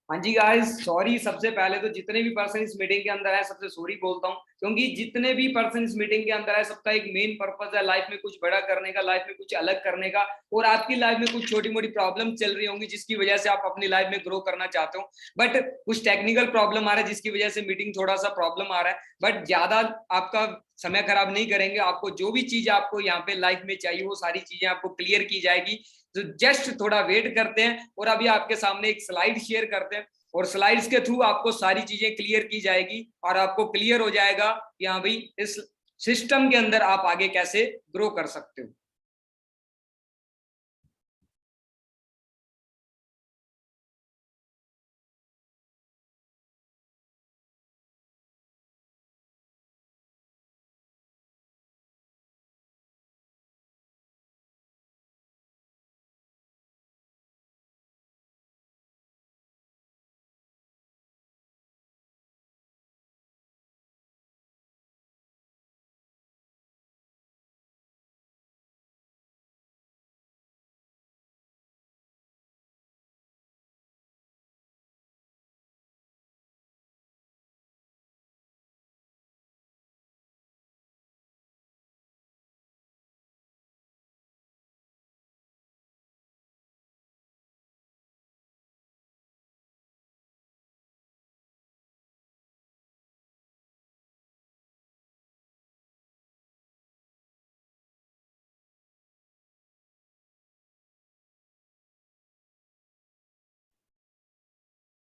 हाँ जी guys, sorry. सबसे पहले तो जितने भी पर्सन इस मीटिंग के अंदर है सबसे सॉरी बोलता हूँ, क्योंकि जितने भी पर्सन इस मीटिंग के अंदर है सबका एक मेन पर्पस है लाइफ में कुछ बड़ा करने का, लाइफ में कुछ अलग करने का। और आपकी लाइफ में कुछ छोटी मोटी प्रॉब्लम चल रही होंगी जिसकी वजह से आप अपनी लाइफ में ग्रो करना चाहते हो, बट कुछ टेक्निकल प्रॉब्लम आ रहा है जिसकी वजह से मीटिंग थोड़ा सा प्रॉब्लम आ रहा है। बट ज्यादा आपका समय खराब नहीं करेंगे। आपको जो भी चीज आपको यहाँ पे लाइफ में चाहिए वो सारी चीजें आपको क्लियर की जाएगी। तो जस्ट थोड़ा वेट करते हैं और अभी आपके सामने एक स्लाइड शेयर करते हैं और स्लाइड्स के थ्रू आपको सारी चीजें क्लियर की जाएगी और आपको क्लियर हो जाएगा कि हाँ भाई इस सिस्टम के अंदर आप आगे कैसे ग्रो कर सकते हो।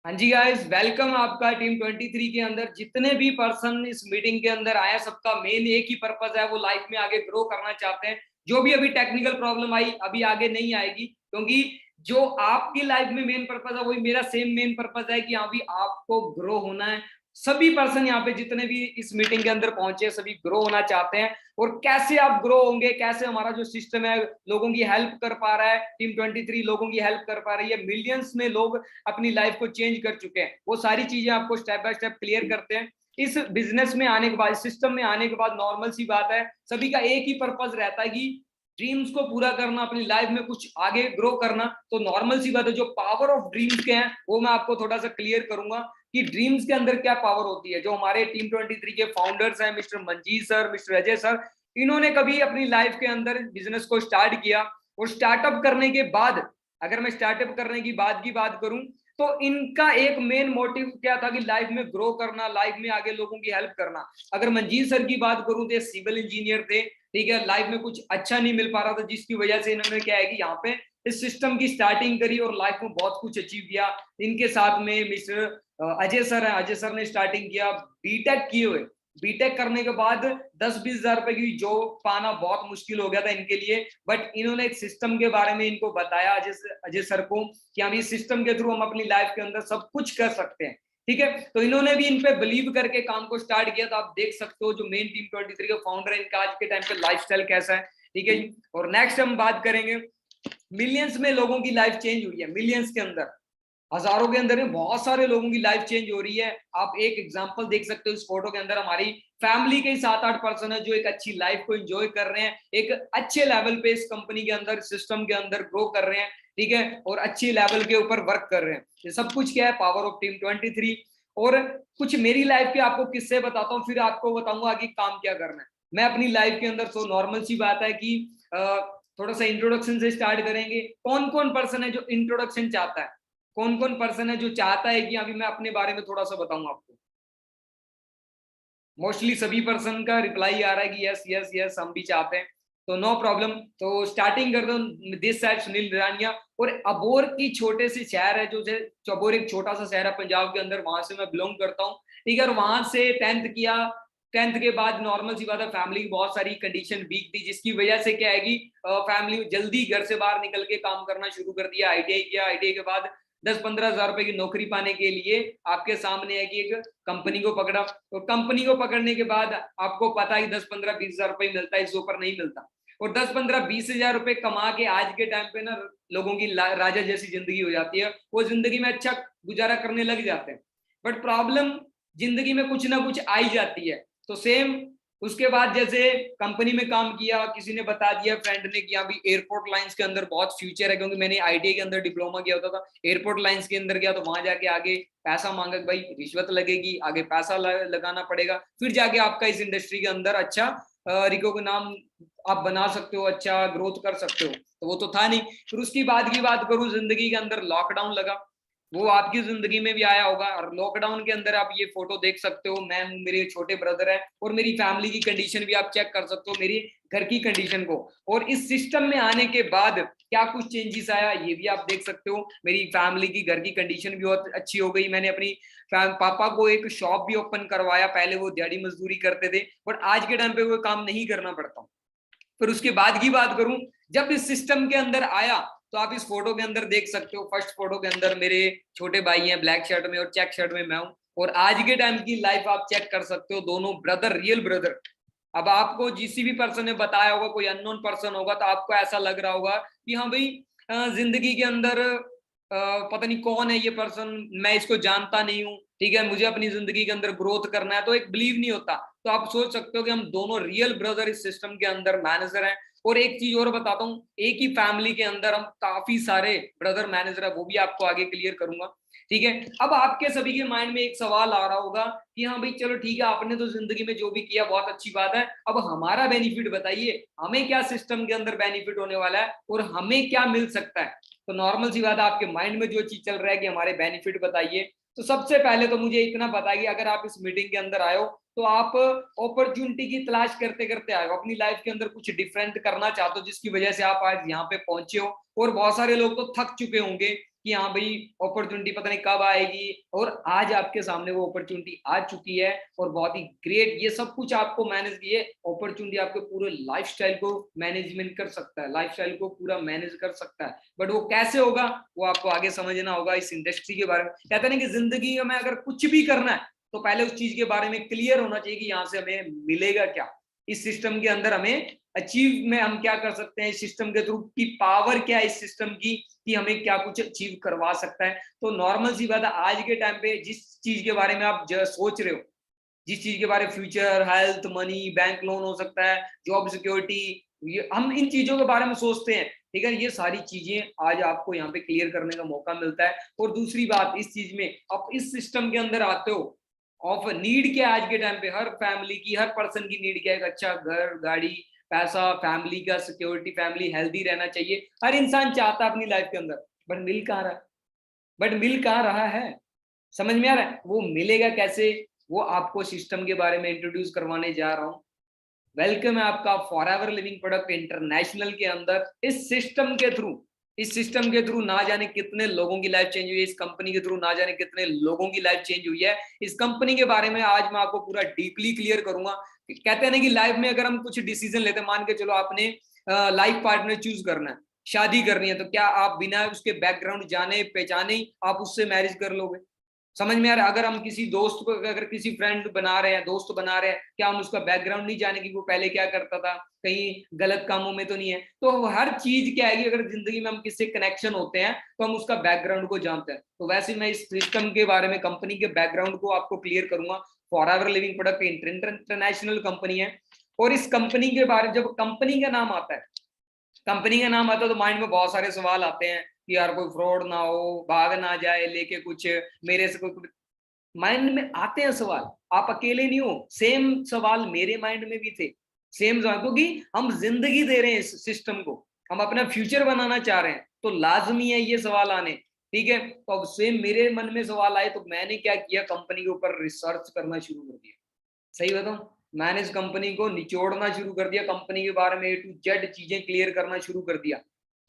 हाँ जी गाइस, वेलकम आपका टीम 23 के अंदर। जितने भी पर्सन इस मीटिंग के अंदर आए सबका मेन एक ही पर्पस है, वो लाइफ में आगे ग्रो करना चाहते हैं। जो भी अभी टेक्निकल प्रॉब्लम आई अभी आगे नहीं आएगी, क्योंकि जो आपकी लाइफ में मेन पर्पस है वही मेरा सेम मेन पर्पस है कि हाँ भी आपको ग्रो होना है। सभी पर्सन यहाँ पे जितने भी इस मीटिंग के अंदर पहुंचे सभी ग्रो होना चाहते हैं। और कैसे आप ग्रो होंगे, कैसे हमारा जो सिस्टम है लोगों की हेल्प कर पा रहा है, टीम 23 लोगों की हेल्प कर पा रही है, मिलियंस में लोग अपनी लाइफ को चेंज कर चुके हैं, वो सारी चीजें आपको स्टेप बाय स्टेप क्लियर करते हैं। इस बिजनेस में आने के बाद, सिस्टम में आने के बाद नॉर्मल सी बात है, सभी का एक ही पर्पस रहता है कि ड्रीम्स को पूरा करना, अपनी लाइफ में कुछ आगे ग्रो करना। तो नॉर्मल सी बात है, जो पावर ऑफ ड्रीम्स के हैं वो मैं आपको थोड़ा सा क्लियर करूंगा कि ड्रीम्स के अंदर क्या पावर होती है। जो हमारे टीम 23 के फाउंडर्स हैं, mister Manjeet sir, mister Ajay sir, इन्होंने कभी अपनी लाइफ के अंदर बिजनेस को स्टार्ट किया और स्टार्टअप करने के बाद, अगर मैं स्टार्टअप करने की बात करूं तो इनका एक मेन मोटिव क्या था कि लाइफ में ग्रो करना, लाइफ में आगे लोगों की हेल्प करना। अगर मंजीत सर की बात करूं तो सिविल इंजीनियर थे, ठीक है, लाइफ में कुछ अच्छा नहीं मिल पा रहा था जिसकी वजह से इन्होंने क्या है कि यहाँ पे इस सिस्टम की स्टार्टिंग करी और लाइफ में बहुत कुछ अचीव किया। इनके साथ में मिस्टर अजय सर है, अजय सर ने स्टार्टिंग किया बीटेक किए हुए। बीटेक करने के बाद 10-20 हजार रुपए की जॉब पाना बहुत मुश्किल हो गया था इनके लिए, बट इन्होंने एक सिस्टम के बारे में इनको बताया अजय सर को कि हम इस सिस्टम के थ्रू हम अपनी लाइफ के अंदर सब कुछ कर सकते हैं। ठीक है, तो इन्होंने भी इन पे बिलीव करके काम को स्टार्ट किया। तो आप देख सकते हो जो मेन टीम 23 के फाउंडर है इनका आज के टाइम पे लाइफस्टाइल कैसा है। ठीक है जी, और नेक्स्ट हम बात करेंगे, मिलियंस में लोगों की लाइफ चेंज हुई है, मिलियंस के अंदर, हजारों के अंदर में बहुत सारे लोगों की लाइफ चेंज हो रही है। आप एक एग्जांपल देख सकते हो इस फोटो के अंदर, हमारी फैमिली के 7-8 पर्सन है जो एक अच्छी लाइफ को एंजॉय कर रहे हैं, एक अच्छे लेवल पे इस कंपनी के अंदर, सिस्टम के अंदर ग्रो कर रहे हैं। ठीक है, और अच्छी लेवल के ऊपर वर्क कर रहे हैं। ये सब कुछ क्या है, पावर ऑफ टीम 23। और कुछ मेरी लाइफ के आपको किस्से बताता हूँ, फिर आपको बताऊंगा कि काम क्या करना है। मैं अपनी लाइफ के अंदर, तो नॉर्मल सी बात है कि थोड़ा सा इंट्रोडक्शन से स्टार्ट करेंगे। कौन कौन पर्सन है जो इंट्रोडक्शन चाहता है, कौन कौन पर्सन है जो चाहता है कि अभी मैं अपने बारे में थोड़ा सा बताऊं आपको। मोस्टली सभी पर्सन का रिप्लाई आ रहा है कि यस यस यस हम भी चाहते हैं। तो नो प्रॉब्लम, तो स्टार्टिंग कर दो। दिस साइड सुनील रानिया। और अबोर की छोटे से शहर है जो चबोर एक छोटा सा शहर है पंजाब के अंदर, वहां से मैं बिलोंग करता हूँ। ठीक है, और वहां से 10th किया। 10th के बाद नॉर्मल सी बात है, फैमिली की बहुत सारी कंडीशन वीक थी जिसकी वजह से क्या है कि फैमिली जल्दी घर से बाहर निकल के काम करना शुरू कर दिया। आईटीआई किया, आईटीआई के बाद 10-15 हजार रुपए की नौकरी पाने के लिए आपके सामने है कि एक कंपनी को पकड़ा। और कंपनी को पकड़ने के बाद आपको पता है 10-15-20 हजार रुपए मिलता है, इससे ऊपर नहीं मिलता। और 10-15-20 हजार रुपए कमा के आज के टाइम पे ना लोगों की राजा जैसी जिंदगी हो जाती है, वो जिंदगी में अच्छा गुजारा करने लग जाते हैं। बट प्रॉब्लम जिंदगी में कुछ ना कुछ आई जाती है। तो सेम उसके बाद जैसे कंपनी में काम किया, किसी ने बता दिया, फ्रेंड ने किया भी एयरपोर्ट लाइंस के अंदर बहुत फ्यूचर है, क्योंकि मैंने आईटीआई के अंदर डिप्लोमा किया होता था, एयरपोर्ट लाइंस के अंदर गया तो वहां जाके आगे पैसा मांगा, भाई रिश्वत लगेगी, आगे पैसा लगाना पड़ेगा, फिर जाके आपका इस इंडस्ट्री के अंदर अच्छा रिको का नाम आप बना सकते हो, अच्छा ग्रोथ कर सकते हो। तो वो तो था नहीं। फिर उसकी बाद की बात करूं, जिंदगी के अंदर लॉकडाउन लगा, वो आपकी जिंदगी में भी आया होगा, और लॉकडाउन के अंदर आप ये फोटो देख सकते हो, मैं हूँ, मेरे छोटे ब्रदर है, और मेरी फैमिली की कंडीशन भी आप चेक कर सकते हो, मेरी घर की कंडीशन को। और इस सिस्टम में आने के बाद क्या कुछ चेंजेस आया ये भी आप देख सकते हो। मेरी फैमिली की घर की कंडीशन भी बहुत अच्छी हो गई। मैंने अपनी पापा को एक शॉप भी ओपन करवाया, पहले वो दिहाड़ी मजदूरी करते थे, बट आज के टाइम पे वो काम नहीं करना पड़ता। फिर उसके बाद की बात करूं, जब इस सिस्टम के अंदर आया, तो आप इस फोटो के अंदर देख सकते हो, फर्स्ट फोटो के अंदर मेरे छोटे भाई हैं ब्लैक शर्ट में, और चेक शर्ट में मैं हूं। और आज के टाइम की लाइफ आप चेक कर सकते हो, दोनों ब्रदर, रियल ब्रदर। अब आपको किसी भी पर्सन ने बताया होगा, कोई अननोन पर्सन होगा, तो आपको ऐसा लग रहा होगा कि हाँ भाई जिंदगी के अंदर पता नहीं कौन है ये पर्सन, मैं इसको जानता नहीं हूँ, ठीक है, मुझे अपनी जिंदगी के अंदर ग्रोथ करना है, तो एक बिलीव नहीं होता। तो आप सोच सकते हो कि हम दोनों रियल ब्रदर इस सिस्टम के अंदर मैनेजर हैं। और एक चीज और बताता हूँ, एक ही फैमिली के अंदर हम काफी सारे ब्रदर मैनेजर है, वो भी आपको आगे क्लियर करूंगा, ठीक है। अब आपके सभी के माइंड में एक सवाल आ रहा होगा कि हाँ भाई चलो ठीक है, आपने तो जिंदगी में जो भी किया बहुत अच्छी बात है, अब हमारा बेनिफिट बताइए, हमें क्या सिस्टम के अंदर बेनिफिट होने वाला है और हमें क्या मिल सकता है। तो नॉर्मल सी बात है, आपके माइंड में जो चीज चल रहा है कि हमारे बेनिफिट बताइए, तो सबसे पहले तो मुझे इतना पता है कि अगर आप इस मीटिंग के अंदर आए हो, तो आप अपॉर्चुनिटी की तलाश करते करते आए हो, अपनी लाइफ के अंदर कुछ डिफरेंट करना चाहते हो, जिसकी वजह से आप आज यहाँ पे पहुंचे हो। और बहुत सारे लोग तो थक चुके होंगे कि हाँ भाई अपॉर्चुनिटी पता नहीं कब आएगी, और आज आपके सामने वो अपॉर्चुनिटी आ चुकी है, और बहुत ही ग्रेट, ये सब कुछ आपको मैनेज किए अपॉर्चुनिटी आपके पूरे लाइफस्टाइल को मैनेजमेंट कर सकता है, लाइफस्टाइल को पूरा मैनेज कर सकता है। बट वो कैसे होगा, वो आपको आगे समझना होगा। इस इंडस्ट्री के बारे में कहते हैं कि जिंदगी में अगर कुछ भी करना है, तो पहले उस चीज के बारे में क्लियर होना चाहिए कि यहाँ से हमें मिलेगा क्या, इस सिस्टम के अंदर हमें अचीव में हम क्या कर सकते हैं, इस सिस्टम के थ्रू की पावर क्या है इस सिस्टम की, कि हमें क्या कुछ अचीव करवा सकता है। तो नॉर्मल सी बात है, आज के टाइम पे जिस चीज के बारे में आप सोच रहे हो, जिस चीज के बारे में, future, health, money, bank loan हो सकता है, जॉब सिक्योरिटी, ये हम इन चीजों के बारे में सोचते हैं, ठीक है, ये सारी चीजें आज आपको यहाँ पे क्लियर करने का मौका मिलता है। और दूसरी बात, इस चीज में आप इस सिस्टम के अंदर आते हो, ऑफ नीड क्या है आज के टाइम पे, हर फैमिली की, हर पर्सन की नीड क्या है, अच्छा घर, गाड़ी, पैसा, फैमिली का सिक्योरिटी, फैमिली हेल्दी रहना चाहिए, हर इंसान चाहता है अपनी लाइफ के अंदर। बट मिल कहाँ रहा है, बट मिल कहाँ रहा है, समझ में आ रहा है, वो मिलेगा कैसे, वो आपको सिस्टम के बारे में इंट्रोड्यूस करवाने जा रहा हूं। वेलकम है आपका फॉरएवर लिविंग प्रोडक्ट इंटरनेशनल के अंदर। इस सिस्टम के थ्रू ना जाने कितने लोगों की लाइफ चेंज हुई है, इस कंपनी के थ्रू ना जाने कितने लोगों की लाइफ चेंज हुई है। इस कंपनी के बारे में आज मैं आपको पूरा डीपली क्लियर करूंगा। कहते हैं ना कि लाइफ में अगर हम कुछ डिसीजन लेते हैं, मान के चलो आपने लाइफ पार्टनर चूज करना है, शादी करनी है, तो क्या आप बिना उसके बैकग्राउंड जाने पहचाने ही आप उससे मैरिज कर लोगे? समझ में आ रहा है? अगर हम किसी दोस्त को, अगर किसी फ्रेंड बना रहे हैं, दोस्त बना रहे हैं, क्या हम उसका बैकग्राउंड नहीं जाने कि वो पहले क्या करता था, कहीं गलत कामों में तो नहीं है? तो हर चीज क्या है कि अगर जिंदगी में हम किसी कनेक्शन होते हैं, तो हम उसका बैकग्राउंड को जानते हैं। तो वैसे मैं इस सिस्टम के बारे में, कंपनी के बैकग्राउंड को आपको क्लियर करूंगा। Forever living product international company है, और इस कंपनी के बारे में, जब कंपनी का नाम आता है, कंपनी का नाम आता है, तो माइंड में बहुत सारे सवाल आते हैं कि यार कोई फ्रॉड ना हो, भाग ना जाए लेके कुछ, मेरे से कोई, माइंड में आते हैं सवाल। आप अकेले नहीं हो, सेम सवाल मेरे माइंड में भी थे, सेम सवाल, क्योंकि हम जिंदगी दे रहे हैं इस सिस्टम को, हम अपना फ्यूचर बनाना चाह रहे हैं, तो लाजमी है ये सवाल आने, ठीक है। तो अब सेम मेरे मन में सवाल आए, तो मैंने क्या किया, कंपनी के ऊपर रिसर्च करना शुरू कर दिया। सही बताऊं, मैंने इस कंपनी को निचोड़ना शुरू कर दिया, कंपनी के बारे में ए टू जेड चीजें क्लियर करना शुरू कर दिया।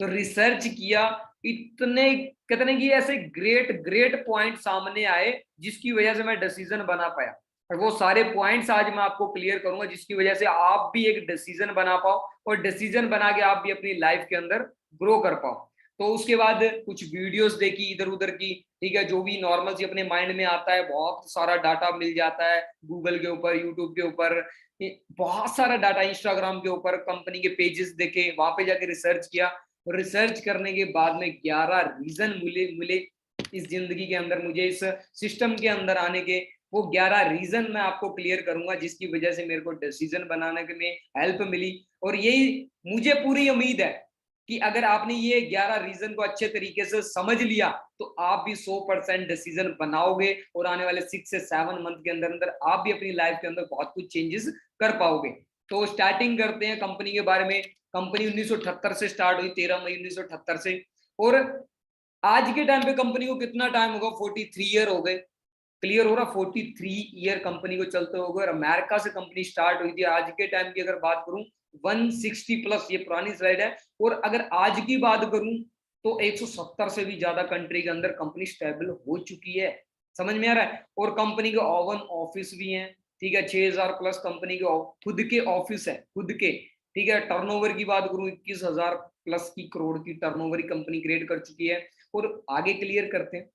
तो रिसर्च किया, इतने कितने की ऐसे ग्रेट ग्रेट पॉइंट सामने आए, जिसकी वजह से मैं डिसीजन बना पाया। और वो सारे पॉइंट्स आज मैं आपको क्लियर करूंगा, जिसकी वजह से आप भी एक डिसीजन बना पाओ, और डिसीजन बना के आप भी अपनी लाइफ के अंदर ग्रो कर पाओ। तो उसके बाद कुछ वीडियोस देखी इधर उधर की, ठीक है, जो भी नॉर्मल सी अपने माइंड में आता है, बहुत सारा डाटा मिल जाता है गूगल के ऊपर, यूट्यूब के ऊपर, बहुत सारा डाटा, इंस्टाग्राम के ऊपर कंपनी के पेजेस देखे, वहां पे जाके रिसर्च किया। रिसर्च करने के बाद में 11 रीजन मिले इस जिंदगी के अंदर मुझे इस सिस्टम के अंदर आने के, वो 11 रीजन मैं आपको क्लियर करूंगा जिसकी वजह से मेरे को डिसीजन बनाने में हेल्प मिली। और यही मुझे पूरी उम्मीद है कि अगर आपने ये 11 रीजन को अच्छे तरीके से समझ लिया तो आप भी 100% डिसीजन बनाओगे और आने वाले 6 से 7 मंथ के अंदर अंदर आप भी अपनी लाइफ के अंदर बहुत कुछ चेंजेस कर पाओगे। तो स्टार्टिंग करते हैं कंपनी के बारे में। कंपनी 1978 से स्टार्ट हुई, 13 मई 1978 से। और आज के टाइम पे कंपनी को कितना टाइम होगा, 43 ईयर हो गए। क्लियर हो रहा, 43 ईयर कंपनी को चलते हो गए। और अमेरिका से कंपनी स्टार्ट हुई थी। आज के टाइम की अगर बात करूं 160 प्लस, ये पुरानी स्लाइड है। और अगर आज की बात करूं तो 170 से भी ज्यादा कंट्री के अंदर कंपनी स्टेबल हो चुकी है। समझ में आ रहा है। और कंपनी के ओवन ऑफिस भी हैं, ठीक है। 6000 प्लस कंपनी के खुद के ऑफिस है, खुद के, ठीक है। टर्नओवर की बात करूं 21,000 प्लस की करोड़ की टर्नओवर कंपनी क्रिएट कर चुकी है। और आगे क्लियर करते हैं,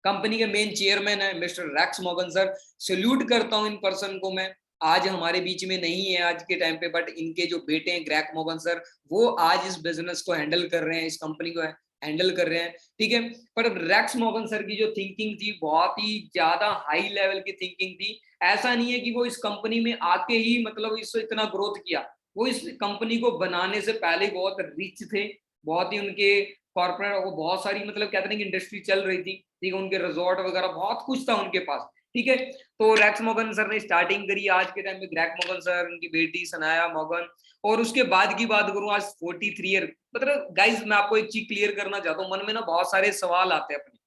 कंपनी के मेन चेयरमैन है mister Rex Morgan sir. Salute करता हूं इन पर्सन को मैं। आज हमारे बीच में नहीं है आज के टाइम पे, बट इनके जो बेटे हैं ग्रैक मॉर्गन सर, वो आज इस बिजनेस को हैंडल कर रहे हैं, इस कंपनी को हैंडल कर रहे हैं, ठीक है। पर रैक्स मॉर्गन सर की जो थिंकिंग थी बहुत ही ज्यादा हाई लेवल की थिंकिंग थी। ऐसा नहीं है कि वो इस कंपनी में आके ही मतलब इससे इतना ग्रोथ किया। वो इस कंपनी को बनाने से पहले बहुत रिच थे, बहुत ही उनके कॉर्पोरेट वो बहुत सारी मतलब कहते हैं कि इंडस्ट्री चल रही थी, ठीक है। उनके रिजॉर्ट वगैरह बहुत कुछ था उनके पास, ठीक है। तो रैक्स मॉर्गन सर ने स्टार्टिंग करी। आज के टाइम में ग्रैक मॉर्गन सर, उनकी बेटी सनाया मॉर्गन। और उसके बाद की बात करूं, आज 43 ईयर। मतलब गाइज मैं आपको एक चीज क्लियर करना चाहता हूँ। मन में ना बहुत सारे सवाल आते हैं, अपने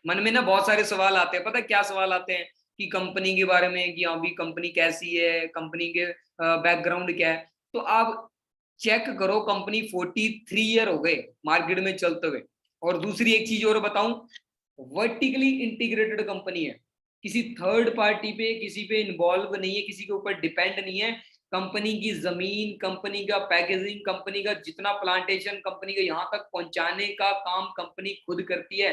मन में ना बहुत सारे सवाल आते हैं। पता है क्या सवाल आते हैं? कि कंपनी के बारे में, कि अभी कंपनी कैसी है, कंपनी के बैकग्राउंड क्या है। तो आप चेक करो, कंपनी 43 ईयर हो गए मार्केट में चलते हुए। और दूसरी एक चीज और बताऊं, वर्टिकली इंटीग्रेटेड कंपनी है। किसी थर्ड पार्टी पे, किसी पे इन्वॉल्व नहीं है, किसी के ऊपर डिपेंड नहीं है। कंपनी की जमीन, कंपनी का पैकेजिंग, कंपनी का जितना प्लांटेशन, कंपनी को यहाँ तक पहुंचाने का काम कंपनी खुद करती है।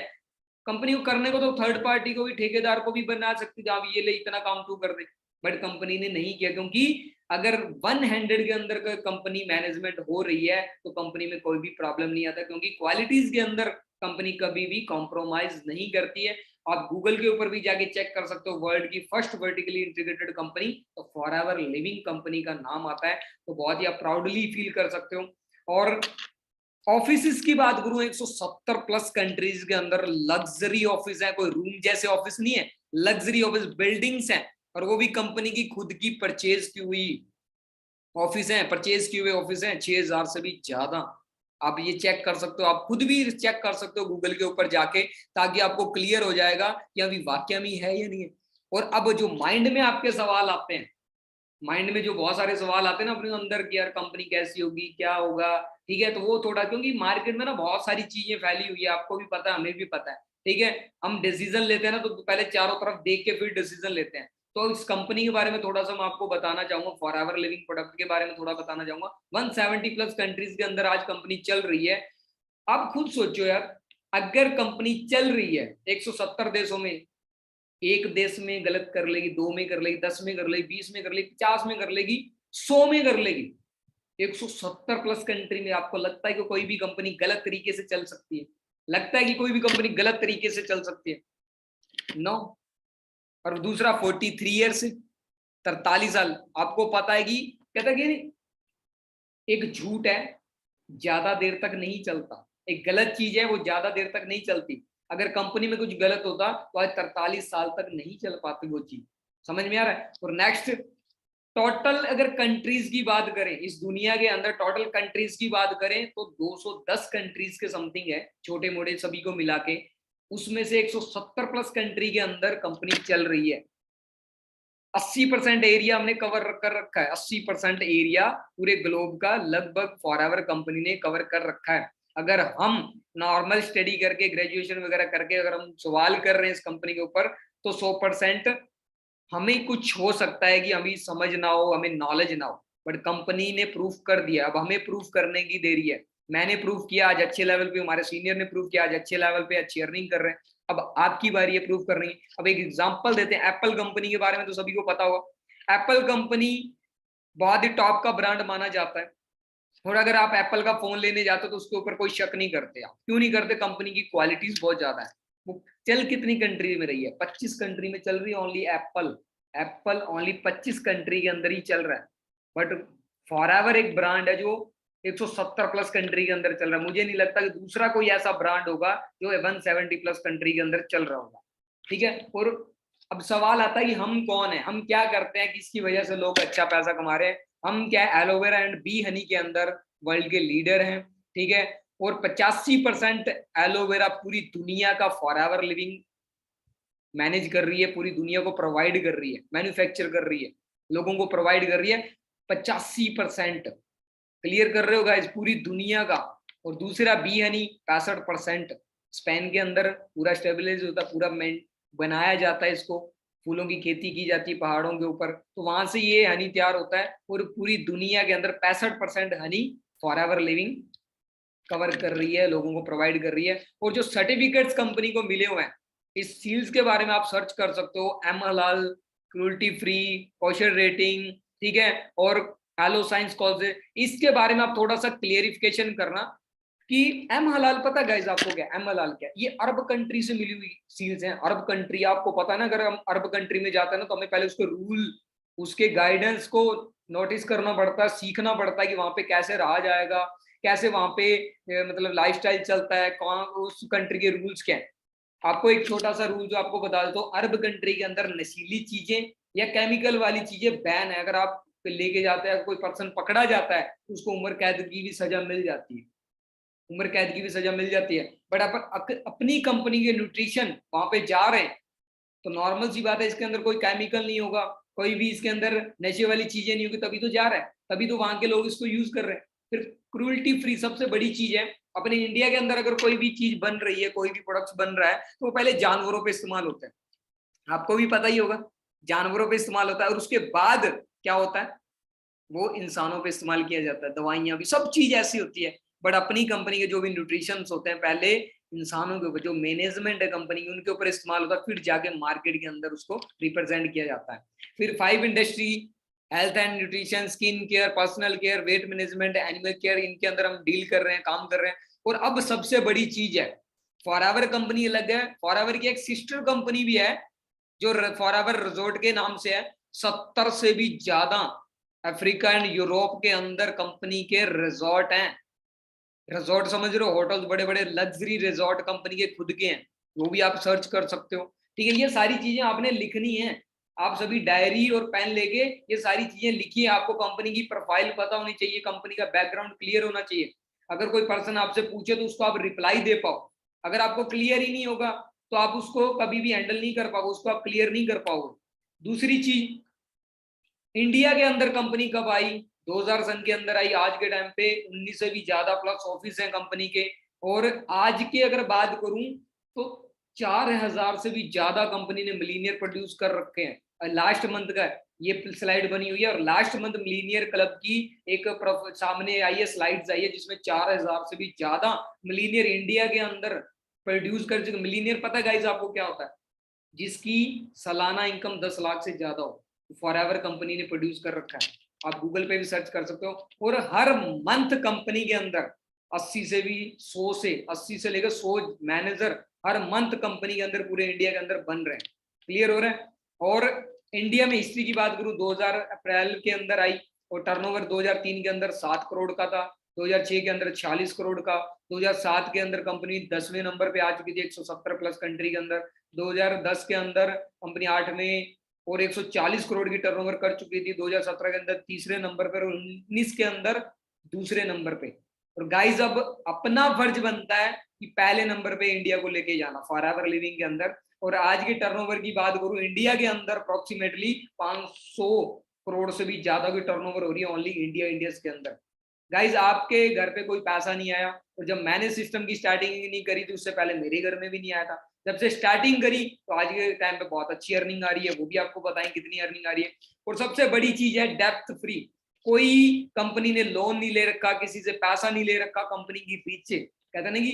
कंपनी को करने को तो थर्ड पार्टी को भी, ठेकेदार को भी बना सकती है, आप ये ले इतना काम तू कर दे। बट कंपनी ने नहीं किया, क्योंकि अगर 100 के अंदर कंपनी मैनेजमेंट हो रही है तो कंपनी में कोई भी प्रॉब्लम नहीं आता, क्योंकि क्वालिटीज के अंदर कंपनी कभी भी कॉम्प्रोमाइज नहीं करती है। आप गूगल के ऊपर भी जाके चेक कर सकते हो, वर्ल्ड की फर्स्ट वर्टिकली इंटीग्रेटेड कंपनी तो फॉरएवर लिविंग कंपनी का नाम आता है। तो बहुत ही आप प्राउडली फील कर सकते हो। और ऑफिस की बात करूं, 170 प्लस कंट्रीज के अंदर लग्जरी ऑफिस है, कोई रूम जैसे ऑफिस नहीं है, लग्जरी ऑफिस बिल्डिंग्स हैं। और वो भी कंपनी की खुद की परचेज की हुई ऑफिस है, परचेज किए हुए ऑफिस हैं 6000 से भी ज्यादा। आप ये चेक कर सकते हो, आप खुद भी चेक कर सकते हो गूगल के ऊपर जाके, ताकि आपको क्लियर हो जाएगा कि अभी वाकई में है या नहीं है। और अब जो माइंड में आपके सवाल आते हैं, माइंड में जो बहुत सारे सवाल आते हैं ना अपने अंदर कि यार कंपनी कैसी होगी, क्या होगा, ठीक है। तो वो थोड़ा, क्योंकि मार्केट में ना बहुत सारी चीजें फैली हुई है, आपको भी पता है, हमें भी पता है, ठीक है। हम डिसीजन लेते हैं ना तो पहले चारों तरफ देख के फिर डिसीजन लेते हैं। तो इस कंपनी के बारे में थोड़ा सा मैं आपको बताना चाहूंगा, फॉरएवर लिविंग प्रोडक्ट के बारे में थोड़ा बताना चाहूंगा। 170 प्लस कंट्रीज के अंदर आज कंपनी चल रही है। आप खुद सोचो यार, अगर कंपनी चल रही है 170 देशों में, एक देश में गलत कर लेगी, 2 में कर लेगी, 10 में कर लेगी, 20 में कर लेगी, 50 में कर लेगी, 100 में कर लेगी, 170 प्लस कंट्री में आपको लगता है कि कोई भी कंपनी गलत तरीके से चल सकती है? लगता है कि कोई भी कंपनी गलत तरीके से चल सकती है? नो। और दूसरा 43 ईयर से 43 साल, आपको पता है कि कहता कि एक झूठ है ज्यादा देर तक नहीं चलता, एक गलत चीज है वो ज्यादा देर तक नहीं चलती। अगर कंपनी में कुछ गलत होता तो आज 43 साल तक नहीं चल पाती वो चीज। समझ में आ रहा है? और नेक्स्ट, टोटल अगर कंट्रीज की बात करें, इस दुनिया के अंदर टोटल कंट्रीज की बात करें तो 210 कंट्रीज के समथिंग है, छोटे मोटे सभी को मिला के। उसमें से 170 प्लस कंट्री के अंदर कंपनी चल रही है। 80% एरिया हमने कवर कर रखा है, 80% एरिया पूरे ग्लोब का लगभग फॉरएवर कंपनी ने कवर कर रखा है। अगर हम नॉर्मल स्टडी करके, ग्रेजुएशन वगैरह करके अगर हम सवाल कर रहे हैं इस कंपनी के ऊपर, तो 100% हमें कुछ हो सकता है कि हमें समझ ना हो, हमें नॉलेज ना हो, बट कंपनी ने प्रूफ कर दिया। अब हमें प्रूफ करने की देरी है। मैंने प्रूफ किया आज अच्छे लेवल पे, हमारे सीनियर ने प्रूफ किया आज अच्छे लेवल पे, अच्छी अर्निंग कर रहे हैं। अब आपकी बारी है प्रूफ करने की। अब एक एग्जांपल देते हैं, एप्पल कंपनी के बारे में तो सभी को पता होगा। एप्पल कंपनी बहुत ही टॉप का ब्रांड माना जाता है। और अगर आप एप्पल का फोन लेने जाते हो तो उसके ऊपर कोई शक नहीं करते। आप क्यों नहीं करते? कंपनी की क्वालिटीज बहुत ज्यादा है। वो चल कितनी कंट्री में रही है? 25 कंट्री में चल रही है only Apple. Apple only 25 country के अंदर ही चल रहा है। बट फॉरएवर एक ब्रांड है जो 170 प्लस कंट्री के अंदर चल रहा है। मुझे नहीं लगता कि दूसरा कोई ऐसा ब्रांड होगा जो 170 प्लस कंट्री के अंदर चल रहा होगा। ठीक है। और अब सवाल आता है कि हम कौन है, हम क्या करते हैं, किसकी वजह से लोग अच्छा पैसा कमा रहे हैं। हम क्या एलोवेरा एंड बी हनी के अंदर वर्ल्ड के लीडर हैं। ठीक है। और 85% एलोवेरा पूरी दुनिया का फॉरएवर लिविंग मैनेज कर रही है, पूरी दुनिया को प्रोवाइड कर रही है, मैन्युफैक्चर कर रही है, लोगों को प्रोवाइड कर रही है 85%। क्लियर कर रहे हो गाइस, पूरी दुनिया का। और दूसरा बी हनी 65%। स्पेन के अंदर पूरा स्टेबलाइज होता है, पूरा बनाया जाता है, इसको फूलों की खेती की जाती है पहाड़ों के ऊपर, तो वहां से ये हनी तैयार होता है। और पूरी दुनिया के अंदर 65% हनी फॉरएवर लिविंग कवर कर रही है, लोगों को प्रोवाइड कर रही है। और जो सर्टिफिकेट्स कंपनी को मिले हुए हैं, इस सील्स के बारे में आप सर्च कर सकते हो, एम हलाल, क्रूल्टी फ्री, कॉशर रेटिंग, ठीक है, और हेलो साइंस कॉल से। इसके बारे में आप थोड़ा सा क्लियरिफिकेशन करना कि एम हलाल, पता गाइस आपको क्या एम हलाल क्या? ये अरब कंट्री से मिली हुई सील्स हैं। अरब कंट्री आपको पता है ना, अगर हम अरब कंट्री में जाते हैं ना, तो हमें पहले उसके रूल, उसके गाइडेंस को नोटिस करना पड़ता है, सीखना पड़ता है कि वहां पे कैसे रहा जाएगा, कैसे वहां पे मतलब लाइफस्टाइल चलता है, कौन उस कंट्री के रूल्स क्या है। आपको एक छोटा सा रूल जो आपको बता देता हूँ, अरब कंट्री के अंदर नशीली चीजें या केमिकल वाली चीजें बैन है। अगर आप लेके जाते हैं, कोई पर्सन पकड़ा जाता है तो उसको उम्र कैद की भी सजा मिल जाती है, उम्र कैद की भी सजा मिल जाती है। बट अपन अपनी कंपनी के न्यूट्रिशन वहां पे जा रहे हैं, तो नॉर्मल सी बात है, इसके अंदर कोई केमिकल नहीं होगा, कोई भी इसके अंदर नशे वाली चीजें नहीं होगी, तभी तो जा रहा है, तभी तो वहां के लोग इसको यूज कर रहे हैं। फिर क्रूल्टी फ्री सबसे बड़ी चीज है। अपने इंडिया के अंदर अगर कोई भी चीज बन रही है, कोई भी प्रोडक्ट्स बन रहा है, तो वो पहले जानवरों पे इस्तेमाल होता है, आपको भी पता ही होगा, जानवरों पे इस्तेमाल होता है, और उसके बाद क्या होता है, वो इंसानों पे इस्तेमाल किया जाता है। दवाइयां भी, सब चीज ऐसी होती है। बट अपनी कंपनी के जो भी न्यूट्रिशन होते हैं, पहले इंसानों के ऊपर, जो मैनेजमेंट है कंपनी की, उनके ऊपर इस्तेमाल होता है, फिर जाके मार्केट के अंदर उसको रिप्रेजेंट किया जाता है। फिर 5 industry, health and nutrition, skin care, personal care, weight management, animal care, इनके अंदर हम डील कर रहे हैं, काम कर रहे हैं। और अब सबसे बड़ी चीज है, फॉरएवर कंपनी अलग है, फॉरएवर की एक सिस्टर कंपनी भी है जो फॉरएवर रिजोर्ट के नाम से है। 70 से भी ज्यादा अफ्रीका एंड यूरोप के अंदर कंपनी के रिजॉर्ट हैं। रिजॉर्ट समझ रहे हो, होटल्स, बड़े बड़े लग्जरी रिजॉर्ट कंपनी के खुद के हैं, वो भी आप सर्च कर सकते हो। ठीक है, ये सारी चीजें आपने लिखनी है। आप सभी डायरी और पेन लेके ये सारी चीजें लिखिए। आपको कंपनी की प्रोफाइल पता होनी चाहिए, कंपनी का बैकग्राउंड क्लियर होना चाहिए। अगर कोई पर्सन आपसे पूछे तो उसको आप रिप्लाई दे पाओ। अगर आपको क्लियर ही नहीं होगा तो आप उसको कभी भी हैंडल नहीं कर पाओगे, उसको आप क्लियर नहीं कर पाओगे। दूसरी चीज, इंडिया के अंदर कंपनी कब आई? 2000 सन के अंदर आई। आज के टाइम पे 19 से भी ज्यादा प्लस ऑफिस हैं कंपनी के। और आज के अगर बात करूं तो 4000 से भी ज्यादा कंपनी ने मिलीनियर प्रोड्यूस कर रखे हैं। लास्ट मंथ का ये स्लाइड बनी हुई है, और लास्ट मंथ मिलीनियर क्लब की एक सामने आई है, स्लाइड्स आई है, जिसमें 4000 से भी ज्यादा मिलीनियर इंडिया के अंदर प्रोड्यूस कर चुके। मिलीनियर पता है गाइस आपको क्या होता है? जिसकी सालाना इनकम 10 लाख से ज्यादा हो, फॉरएवर कंपनी ने प्रोड्यूस कर रखा है। आप गूगल पे भी सर्च कर सकते हो। और हर मंथ कंपनी के अंदर 80 से भी 100 से 80 से लेकर 100 मैनेजर हर मंथ कंपनी के अंदर पूरे इंडिया के अंदर बन रहे हैं। क्लियर हो रहा है? और इंडिया में हिस्ट्री की बात करूं, 2000 अप्रैल के अंदर आई, और टर्नओवर 2003 के अंदर 7 करोड़ का था, 2006 के अंदर 46 करोड़ का, 2007 के अंदर कंपनी 10वें नंबर पे आ चुकी थी 170 प्लस कंट्री के अंदर, 2010 के अंदर कंपनी 8वें और 140 करोड़ की टर्नओवर कर चुकी थी, 2017 के अंदर तीसरे नंबर पर, और 19 के अंदर दूसरे नंबर पे। और गाइस अब अपना फर्ज बनता है कि पहले नंबर पे इंडिया को लेके जाना फॉरएवर लिविंग के अंदर। और आज की टर्नओवर की बात करूं, इंडिया के अंदर अप्रोक्सीमेटली 500 करोड़ से भी ज्यादा की टर्नओवर हो रही है ओनली इंडिया इंडियस के अंदर। गाइज आपके घर पे कोई पैसा नहीं आया, और जब मैंने सिस्टम की स्टार्टिंग नहीं करी थी, उससे पहले मेरे घर में भी नहीं आया था। जब से स्टार्टिंग करी तो आज के टाइम पे बहुत अच्छी अर्निंग आ रही है, वो भी आपको बताएं कितनी अर्निंग आ रही है। और सबसे बड़ी चीज है डेप्थ फ्री। कोई कंपनी ने लोन नहीं ले रखा, किसी से पैसा नहीं ले रखा कंपनी की फीस से। कहते ना कि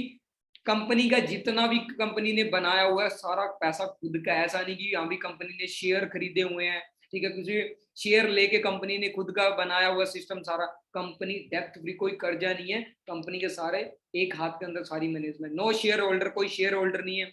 कंपनी का जितना भी कंपनी ने बनाया हुआ है सारा पैसा खुद का। ऐसा नहीं कि यहाँ भी कंपनी ने शेयर खरीदे हुए हैं, ठीक है, किसी शेयर लेके कंपनी ने खुद का बनाया हुआ सिस्टम सारा। कंपनी डेप्थ फ्री, कोई कर्जा नहीं है कंपनी के, सारे एक हाथ के अंदर सारी मैनेजमेंट। नो शेयर होल्डर, कोई शेयर होल्डर नहीं है।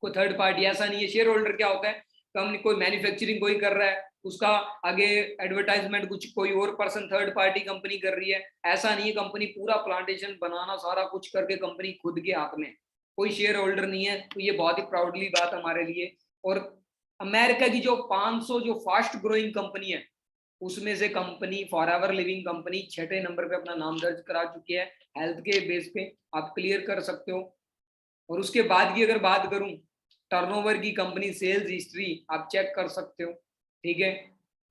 कोई थर्ड पार्टी ऐसा नहीं है। शेयर होल्डर क्या होता है, कंपनी कोई मैन्युफैक्चरिंग कोई कर रहा है, उसका आगे एडवर्टाइजमेंट कुछ कोई और पर्सन थर्ड पार्टी कंपनी कर रही है, ऐसा नहीं है। कंपनी पूरा प्लांटेशन बनाना सारा कुछ करके कंपनी खुद के हाथ में, कोई शेयर होल्डर नहीं है। तो ये बहुत ही प्राउडली बात हमारे लिए। और अमेरिका की जो 500 जो फास्ट ग्रोइंग कंपनी है, उसमें से कंपनी फॉरएवर लिविंग कंपनी 6ठे नंबर पे अपना नाम दर्ज करा चुकी है हेल्थ के बेस पे, आप क्लियर कर सकते हो। और उसके बाद की अगर बात करूं, टर्नओवर की कंपनी सेल्स हिस्ट्री आप चेक कर सकते हो, ठीक है।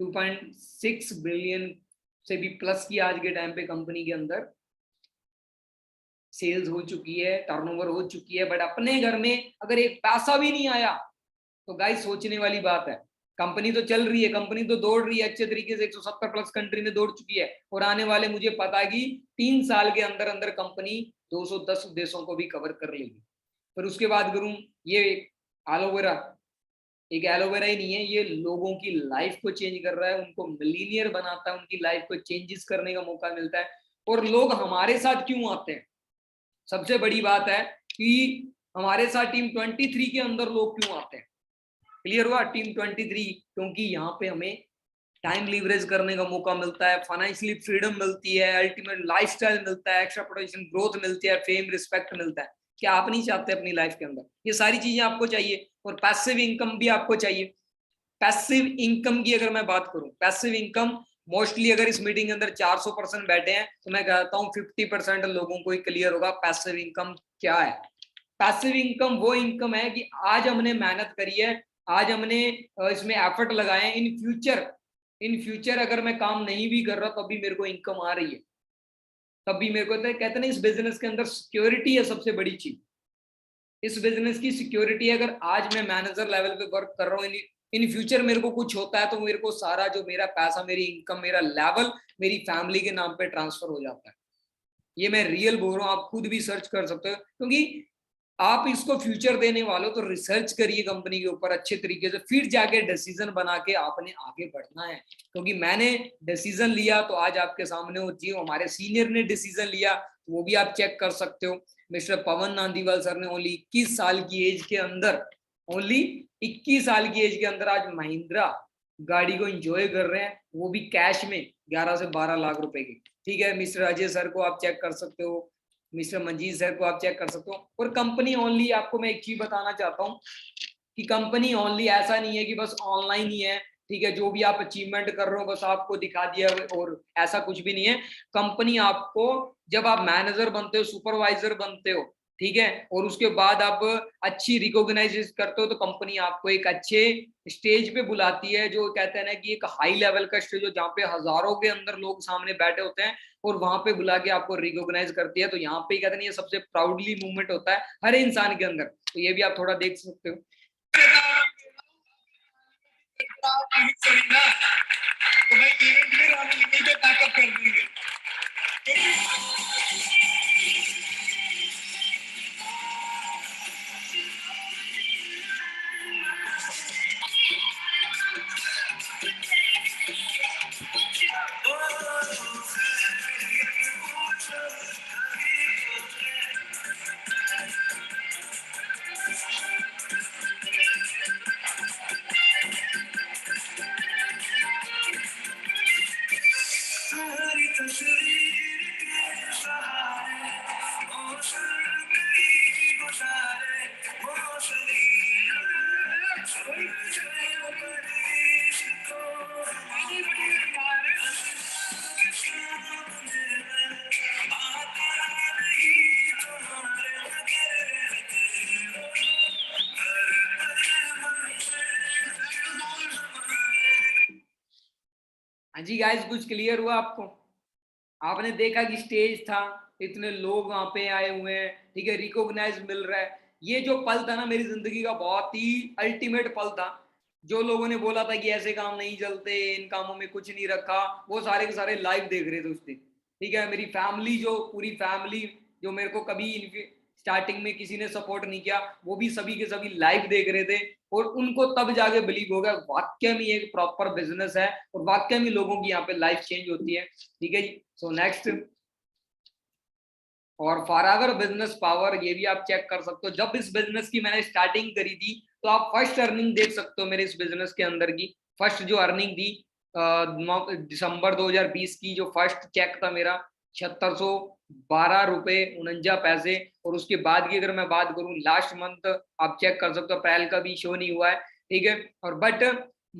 2.6 बिलियन से भी प्लस की आज के टाइम पे कंपनी के अंदर सेल्स हो चुकी है, टर्नओवर हो चुकी है। बट अपने घर में अगर एक पैसा भी नहीं आया तो गाइस सोचने वाली बात है। कंपनी तो चल रही है, कंपनी तो दौड़ रही है अच्छे तरीके से, 170 प्लस कंट्री में दौड़ चुकी है, और आने वाले मुझे पता है कि 3 साल के अंदर अंदर कंपनी 210 देशों को भी कवर कर लेगी। फिर उसके बाद करूं, ये एलोवेरा, एक एलोवेरा ही नहीं है, ये लोगों की लाइफ को चेंज कर रहा है, उनको मिलीनियर बनाता है, उनकी लाइफ को चेंजेस करने का मौका मिलता है। और लोग हमारे साथ क्यों आते हैं, सबसे बड़ी बात है कि हमारे साथ टीम 23 के अंदर लोग क्यों आते हैं। क्लियर हुआ, टीम 23, क्योंकि यहाँ पे हमें टाइम लीवरेज करने का मौका मिलता है, फाइनेंशियली फ्रीडम मिलती है, अल्टीमेट लाइफस्टाइल मिलता है, एक्स्ट्रा प्रोटेक्शन ग्रोथ मिलती है, फेम रिस्पेक्ट मिलता है। क्या आप नहीं चाहते अपनी लाइफ के अंदर ये सारी चीजें आपको चाहिए, और पैसिव इनकम भी आपको चाहिए। पैसिव इनकम की अगर मैं बात करूं, पैसिव इनकम मोस्टली अगर इस मीटिंग के अंदर 400% बैठे हैं तो मैं कहता हूं 50% लोगों को ही क्लियर होगा पैसिव इनकम क्या है। पैसिव इनकम वो इनकम है कि आज हमने मेहनत करी है, आज हमने इसमें एफर्ट लगाए हैं, इन फ्यूचर अगर मैं काम नहीं भी कर रहा तो अभी मेरे को इनकम आ रही है, तभी मेरे को कहते हैं इस बिजनेस के अंदर सिक्योरिटी है सबसे बड़ी चीज। इस बिजनेस की सिक्योरिटी है, अगर आज मैं मैनेजर लेवल पे वर्क कर रहा हूँ, इन फ्यूचर मेरे को कुछ होता है तो मेरे को सारा जो मेरा पैसा, मेरी इनकम, मेरा लेवल मेरी फैमिली के नाम पे ट्रांसफर हो जाता है। ये मैं रियल बोल रहा हूँ, आप खुद भी सर्च कर सकते हो, क्योंकि आप इसको फ्यूचर देने वालों तो रिसर्च करिए कंपनी के ऊपर अच्छे तरीके से, फिर जाके डिसीजन बना के आपने आगे बढ़ना है। क्योंकि मैंने डिसीजन लिया तो आज आपके सामने वो चीज, हमारे सीनियर ने डिसीजन लिया वो भी आप चेक कर सकते हो। मिस्टर पवन नांदीवाल सर ने ओनली 21 साल की एज के अंदर, ओनली 21 साल की एज के अंदर आज महिंद्रा गाड़ी को एंजॉय कर रहे हैं, वो भी कैश में 11 से 12 लाख रुपए की। ठीक है, मिस्टर अजय सर को आप चेक कर सकते हो, मिस्टर मंजीत सर को आप चेक कर सकते हो। और कंपनी ओनली, आपको मैं एक चीज बताना चाहता हूँ कि कंपनी ओनली ऐसा नहीं है कि बस ऑनलाइन ही है, ठीक है, जो भी आप अचीवमेंट कर रहे हो बस आपको दिखा दिया, और ऐसा कुछ भी नहीं है। कंपनी आपको, जब आप मैनेजर बनते हो, सुपरवाइजर बनते हो, ठीक है, और उसके बाद आप अच्छी रिकॉग्नाइज करते हो तो कंपनी आपको एक अच्छे स्टेज पे बुलाती है, जो कहते हैं ना कि एक हाई लेवल का स्टेज हो जहाँ पे हजारों के अंदर लोग सामने बैठे होते हैं, और वहां पे बुला के आपको रिकॉग्नाइज करती है। तो यहाँ पे कहते हैं ये सबसे प्राउडली मूवमेंट होता है हर इंसान के अंदर, तो ये भी आप थोड़ा देख सकते हो। तो भाई इवेंट में हम यहीं पे पैकअप कर देंगे। हाँ जी गाइस, कुछ क्लियर हुआ आपको? आपने देखा कि स्टेज था, इतने लोग वहां पे आए हुए हैं, ठीक है, रिकॉग्नाइज मिल रहा है। ये जो पल था ना मेरी जिंदगी का बहुत ही अल्टीमेट पल था। जो लोगों ने बोला था कि ऐसे काम नहीं चलते, इन कामों में कुछ नहीं रखा, वो सारे के सारे लाइव देख रहे थे उस दिन। ठीक है, मेरी फैमिली, जो पूरी फैमिली जो मेरे को कभी स्टार्टिंग में किसी ने सपोर्ट नहीं किया, वो भी सभी के सभी लाइव देख रहे थे, और उनको तब जाके बिलीव हो गया वाकई में ये प्रॉपर बिजनेस है, और वाकई में लोगों की यहाँ पे लाइफ चेंज होती है। ठीक है जी, सो नेक्स्ट। और फॉरएवर बिजनेस पावर ये भी आप चेक कर सकते हो। जब इस बिजनेस की मैंने स्टार्टिंग करी थी तो आप फर्स्ट अर्निंग देख सकते हो मेरे इस बिजनेस के अंदर की। फर्स्ट जो अर्निंग थी दिसंबर 2020 की जो फर्स्ट चेक था मेरा 7612 रुपए 49 पैसे। और उसके बाद की अगर मैं बात करूं लास्ट मंथ आप चेक कर सकते हो, अप्रैल का भी शो नहीं हुआ है, ठीक है। और बट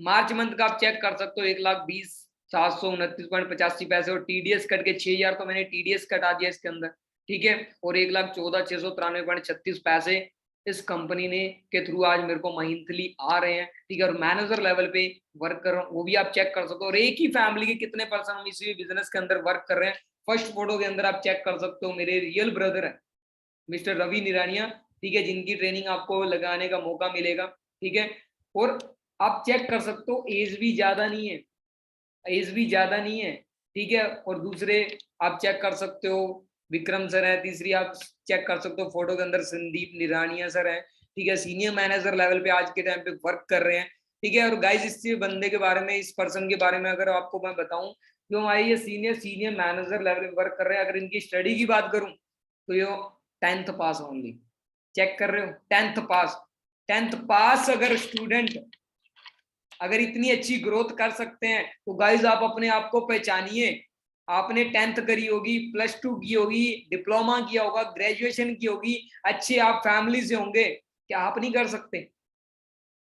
मार्च मंथ का आप चेक कर सकते हो 1,20,729.85 पैसे और टीडीएस कट के 6,000 तो मैंने टीडीएस कटा दिया इसके अंदर, ठीक है। और 1,14,693.36 पैसे इस कंपनी ने के थ्रू आज मेरे को मंथली आ रहे हैं, ठीक है। और मैनेजर लेवल पे वर्क कर रहा हूँ वो भी आप चेक कर सकते हो। और एक ही फैमिली के कितने पर्सन हम इसी बिजनेस के अंदर वर्क कर रहे हैं, फर्स्ट फोटो के अंदर आप चेक कर सकते हो। मेरे रियल ब्रदर है मिस्टर रवि निरानिया, ठीक है, जिनकी ट्रेनिंग आपको लगाने का मौका मिलेगा, ठीक है। और आप चेक कर सकते हो एज भी ज्यादा नहीं है, एज भी ज्यादा नहीं है, ठीक है। और दूसरे आप चेक कर सकते हो विक्रम सर है। तीसरी आप चेक कर सकते हो फोटो के अंदर संदीप निरानिया सर है, ठीक है, सीनियर मैनेजर लेवल पे आज के टाइम पे वर्क कर रहे हैं, ठीक है। और गाइस इस बंदे के बारे में, इस पर्सन के बारे में अगर आपको मैं बताऊं, जो हमारे ये सीनियर मैनेजर लेवल पे वर्क कर रहे हैं, अगर इनकी स्टडी की बात करूं तो ये 10th पास ओनली। चेक कर रहे हो 10th पास, 10th पास अगर स्टूडेंट अगर इतनी अच्छी ग्रोथ कर सकते हैं तो गाइज आप अपने आप को पहचानिए। आपने 10th करी होगी, +2 की होगी, डिप्लोमा किया होगा, ग्रेजुएशन की होगी, अच्छे आप फैमिली से होंगे, क्या आप नहीं कर सकते?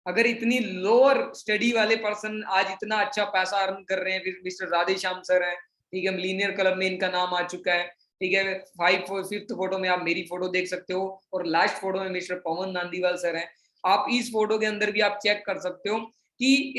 अगर इतनी लोअर स्टडी वाले पर्सन आज इतना अच्छा पैसा अर्न कर रहे हैं, फिर मिस्टर राधेश्याम सर हैं, ठीक है, मिलीनियर क्लब में इनका नाम आ चुका है, ठीक है। 5th फोटो में आप मेरी फोटो देख सकते हो और लास्ट फोटो में मिस्टर पवन नांदीवाल सर हैं। आप इस फोटो के अंदर भी आप चेक कर सकते हो कि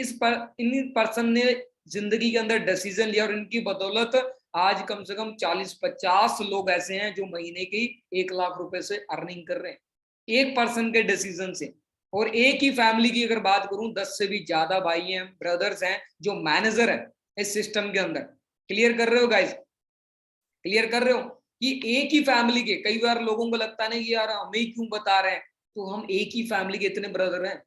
इन पर्सन ने जिंदगी के अंदर डिसीजन लिया और इनकी बदौलत आज कम से कम 40-50 लोग ऐसे हैं जो महीने की 1 लाख रुपए से अर्निंग कर रहे हैं एक पर्सन के डिसीजन से। और एक ही फैमिली की अगर बात करूं 10 से भी ज्यादा भाई हैं, ब्रदर्स हैं जो मैनेजर है इस सिस्टम के अंदर। क्लियर कर रहे हो गाइस? क्लियर कर रहे हो कि एक ही फैमिली के, कई बार लोगों को लगता नहीं कि यार हमें क्यों बता रहे हैं, तो हम एक ही फैमिली के इतने ब्रदर हैं।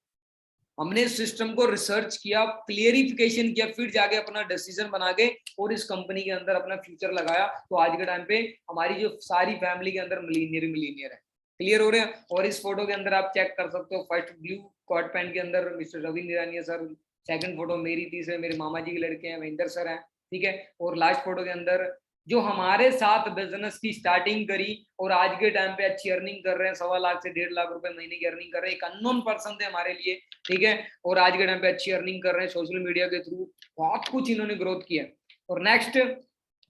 हमने इस सिस्टम को रिसर्च किया, क्लियरिफिकेशन किया, फिर जाके अपना डिसीजन बना के और इस कंपनी के अंदर अपना फ्यूचर लगाया। तो आज के टाइम पे हमारी जो सारी फैमिली के अंदर मिलीनियर है। क्लियर हो रहे हैं? और इस फोटो के अंदर आप चेक कर सकते हो, फर्स्ट ब्लू कॉट पैंट के अंदर mister Ravi Nirania sir, second photo मेरी, तीसरे मेरे मामा जी के लड़के हैं महेंद्र सर हैं, ठीक है। और लास्ट फोटो के अंदर जो हमारे साथ बिजनेस की स्टार्टिंग करी और आज के टाइम पे अच्छी अर्निंग कर रहे हैं, 1.25 से 1.5 लाख रुपए महीने की अर्निंग कर रहे हैं, एक अननोन पर्सन थे हमारे लिए, ठीक है। और आज के टाइम पे अच्छी अर्निंग कर रहे हैं सोशल मीडिया के थ्रू, बहुत कुछ इन्होंने ग्रोथ किया। और नेक्स्ट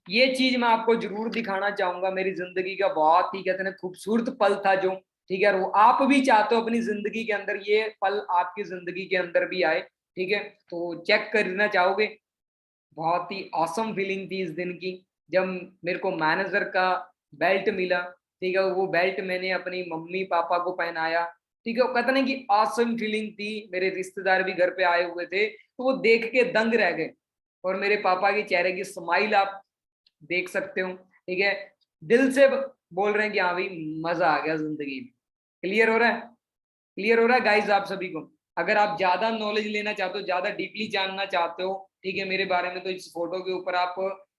ये चीज मैं आपको जरूर दिखाना चाहूंगा, मेरी जिंदगी का बहुत ही कहते हैं खूबसूरत पल था जो, ठीक है, वो आप भी चाहते हो अपनी जिंदगी के अंदर ये पल आपकी जिंदगी के अंदर भी आए, ठीक है। तो चेक करना चाहोगे? बहुत ही ऑसम फीलिंग थी इस दिन की जब मेरे को मैनेजर का बेल्ट मिला, ठीक है। वो बेल्ट मैंने अपनी मम्मी पापा को पहनाया, ठीक है। वो कहते ना कि ऑसम फीलिंग थी। मेरे रिश्तेदार भी घर पे आए हुए थे तो वो देख के दंग रह गए। और मेरे पापा के चेहरे की स्माइल आप देख सकते हो, ठीक है, दिल से बोल रहे हैं कि हाँ भाई मजा आ गया जिंदगी में। क्लियर हो रहा है? क्लियर हो रहा है गाइज आप सभी को? अगर आप ज्यादा नॉलेज लेना चाहते हो, ज्यादा डीपली जानना चाहते हो, ठीक है, मेरे बारे में, तो इस फोटो के ऊपर आप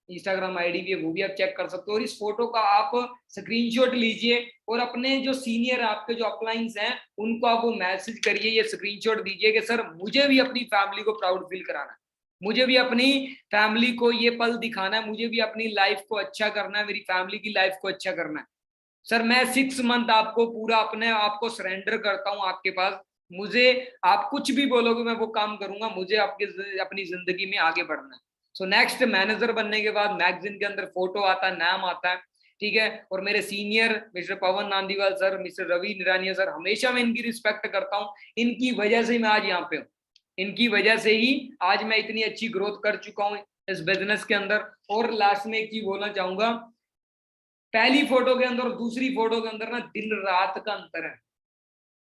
इंस्टाग्राम आईडी भी है वो भी आप चेक कर सकते हो। और इस फोटो का आप स्क्रीनशॉट लीजिए और अपने जो सीनियर आपके जो अपलाइंस हैं उनको आप वो मैसेज करिए, ये स्क्रीनशॉट दीजिए कि सर मुझे भी अपनी फैमिली को प्राउड फील कराना है, मुझे भी अपनी फैमिली को ये पल दिखाना है, मुझे भी अपनी लाइफ को अच्छा करना है, मेरी फैमिली की लाइफ को अच्छा करना है। सर मैं 6 मंथ आपको पूरा अपने आप को सरेंडर करता हूँ आपके पास, मुझे आप कुछ भी बोलोगे मैं वो काम करूंगा, मुझे आपके अपनी जिंदगी में आगे बढ़ना है। सो नेक्स्ट मैनेजर बनने के बाद मैगजीन के अंदर फोटो आता है, नाम आता है, ठीक है। और मेरे सीनियर मिस्टर पवन नांदीवाल sir, mister Ravi Nirania sir, हमेशा मैं इनकी रिस्पेक्ट करता हूँ, इनकी वजह से मैं आज यहाँ पे हूँ, इनकी वजह से ही आज मैं इतनी अच्छी ग्रोथ कर चुका हूँ इस बिजनेस के अंदर। और लास्ट में एक चीज बोलना चाहूंगा, पहली फोटो के अंदर और दूसरी फोटो के अंदर ना दिन रात का अंतर है।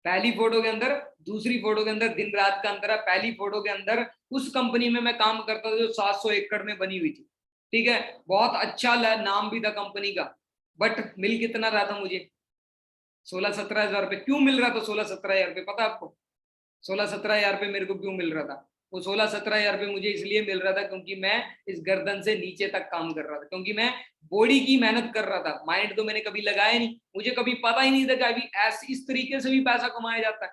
पहली फोटो के अंदर दूसरी फोटो के अंदर दिन रात का अंतर है। पहली फोटो के अंदर उस कंपनी में मैं काम करता था जो 700 एकड़ में बनी हुई थी, ठीक है, बहुत अच्छा नाम भी था कंपनी का, बट मिल कितना रहा था मुझे? 16-17 हजार रुपये। क्यों मिल रहा था 16-17 हजार रुपये? पता आपको 16-17 हजार रुपये मेरे को क्यों मिल रहा था? वो 16-17 हजार रुपये मुझे इसलिए मिल रहा था क्योंकि मैं इस गर्दन से नीचे तक काम कर रहा था, क्योंकि मैं बॉडी की मेहनत कर रहा था। माइंड तो मैंने कभी लगाया नहीं, मुझे कभी पता ही नहीं था कि अभी ऐसे इस तरीके से भी पैसा कमाया जाता है।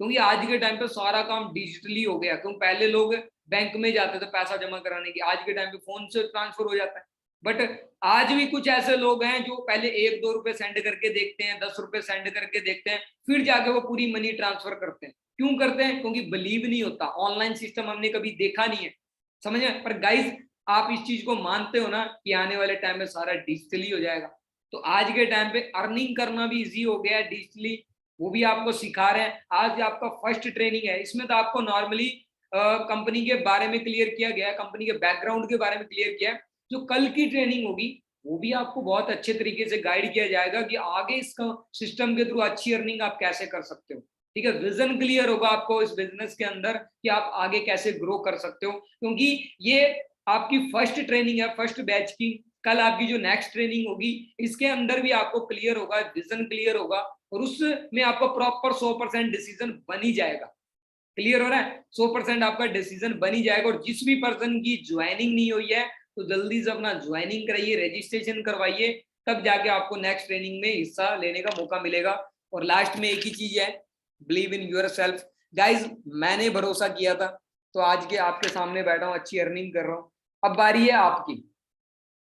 क्योंकि आज के टाइम पे सारा काम डिजिटली हो गया। क्योंकि पहले लोग बैंक में जाते थे पैसा जमा कराने की, आज के टाइम पे फोन से ट्रांसफर हो जाता है। बट आज भी कुछ ऐसे लोग हैं जो पहले 1-2 रुपए सेंड करके देखते हैं, 10 रुपए सेंड करके देखते हैं, फिर जाके वो पूरी मनी ट्रांसफर करते हैं। क्यों करते हैं? क्योंकि बिलीव नहीं होता, ऑनलाइन सिस्टम हमने कभी देखा नहीं है, समझ में। पर गाइज आप इस चीज को मानते हो ना कि आने वाले टाइम में सारा डिजिटली हो जाएगा। तो आज के टाइम पे अर्निंग करना भी इजी हो गया है डिजिटली, वो भी आपको सिखा रहे हैं। आज आपका फर्स्ट ट्रेनिंग है, इसमें तो आपको नॉर्मली कंपनी के बारे में क्लियर किया गया है, कंपनी के बैकग्राउंड के बारे में क्लियर किया है। जो कल की ट्रेनिंग होगी वो भी आपको बहुत अच्छे तरीके से गाइड किया जाएगा कि आगे इस सिस्टम के थ्रू अच्छी अर्निंग आप कैसे कर सकते हो। ठीक है, विजन क्लियर होगा आपको इस बिजनेस के अंदर कि आप आगे कैसे ग्रो कर सकते हो। क्योंकि ये आपकी फर्स्ट ट्रेनिंग है, फर्स्ट बैच की। कल आपकी जो नेक्स्ट ट्रेनिंग होगी इसके अंदर भी आपको क्लियर होगा, विजन क्लियर होगा, और उसमें आपको प्रॉपर 100% डिसीजन बन ही जाएगा। क्लियर हो रहा है? 100% आपका डिसीजन बन ही जाएगा। और जिस भी पर्सन की ज्वाइनिंग नहीं हुई है तो जल्दी से अपना ज्वाइनिंग कराइए, रजिस्ट्रेशन करवाइए, तब जाके आपको नेक्स्ट ट्रेनिंग में हिस्सा लेने का मौका मिलेगा। और लास्ट में एक ही चीज है, believe in your self. Guys मैंने भरोसा किया था तो आज के आपके सामने बैठा हूँ, अच्छी अर्निंग कर रहा हूँ। अब बारी है आपकी।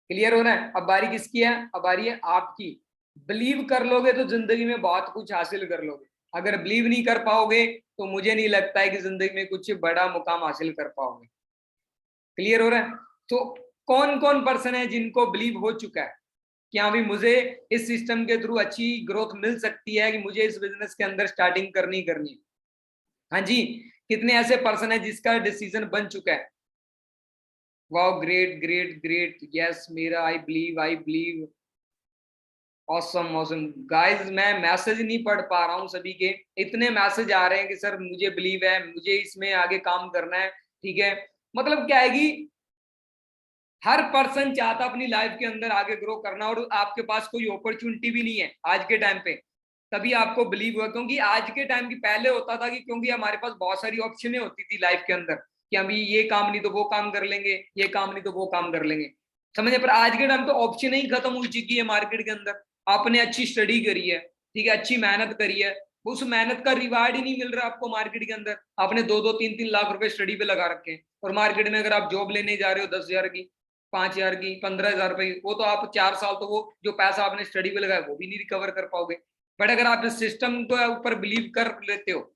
क्लियर हो रहा है? अब बारी किसकी है? अब बारी है आपकी। बिलीव कर लोगे तो जिंदगी में बहुत कुछ हासिल कर लोगे। अगर बिलीव नहीं कर पाओगे तो मुझे नहीं लगता है कि जिंदगी में कुछ बड़ा मुकाम हासिल कर पाओगे। क्लियर हो रहा है? तो कौन कौन पर्सन है जिनको बिलीव हो चुका है कि हाँ भाई मुझे इस सिस्टम के थ्रू अच्छी ग्रोथ मिल सकती है, कि मुझे इस बिजनेस के अंदर स्टार्टिंग करनी करनी है? हाँ जी, कितने ऐसे पर्सन है जिसका डिसीजन बन चुका है? Wow, great great great, yes मेरा I believe. Awesome awesome guys, मैं मैसेज नहीं पढ़ पा रहा हूँ सभी के, इतने मैसेज आ रहे हैं कि सर मुझे बिलीव है, मुझे इसमें आगे काम करना है। ठीक है, मतलब क्या है कि हर पर्सन चाहता अपनी लाइफ के अंदर आगे ग्रो करना, और आपके पास कोई अपॉर्चुनिटी भी नहीं है आज के टाइम पे, तभी आपको बिलीव हुआ। क्योंकि आज के टाइम की पहले होता था कि क्योंकि हमारे पास बहुत सारी ऑप्शनें होती थी लाइफ के अंदर कि हम ये काम नहीं तो वो काम कर लेंगे, ये काम नहीं तो वो काम कर लेंगे, समझे। पर आज के टाइम तो ऑप्शन ही खत्म हो चुकी है मार्केट के अंदर। आपने अच्छी स्टडी करी है, ठीक है, अच्छी मेहनत करी है, उस मेहनत का रिवार्ड ही नहीं मिल रहा आपको मार्केट के अंदर। आपने 2-2 3-3 लाख रुपए स्टडी पे लगा रखे हैं, और मार्केट में अगर आप जॉब लेने जा रहे हो 10,000 की, 5,000 की, 15,000 रुपए की, वो तो आप 4 साल तो वो जो पैसा आपने स्टडी पे लगाया वो भी नहीं रिकवर कर पाओगे। बट अगर आप इस सिस्टम के ऊपर बिलीव कर लेते हो,